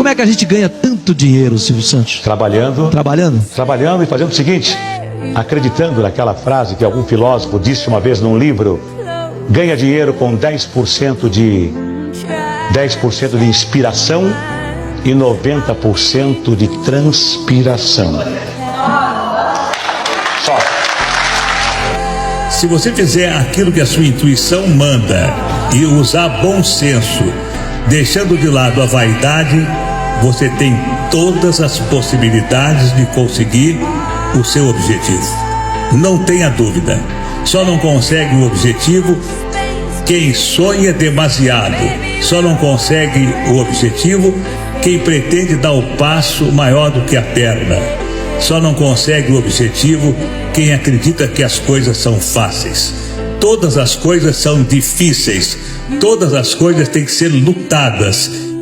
como é que a gente ganha tanto dinheiro, Silvio Santos? Trabalhando e fazendo o seguinte, acreditando naquela frase que algum filósofo disse uma vez num livro: ganha dinheiro com 10% de inspiração e 90% de transpiração. Só. Se você fizer aquilo que a sua intuição manda e usar bom senso, deixando de lado a vaidade, você tem todas as possibilidades de conseguir o seu objetivo. Não tenha dúvida. Só não consegue o objetivo quem sonha demasiado. Só não consegue o objetivo quem pretende dar o passo maior do que a perna. Só não consegue o objetivo quem acredita que as coisas são fáceis. Todas as coisas são difíceis. Todas as coisas têm que ser lutadas.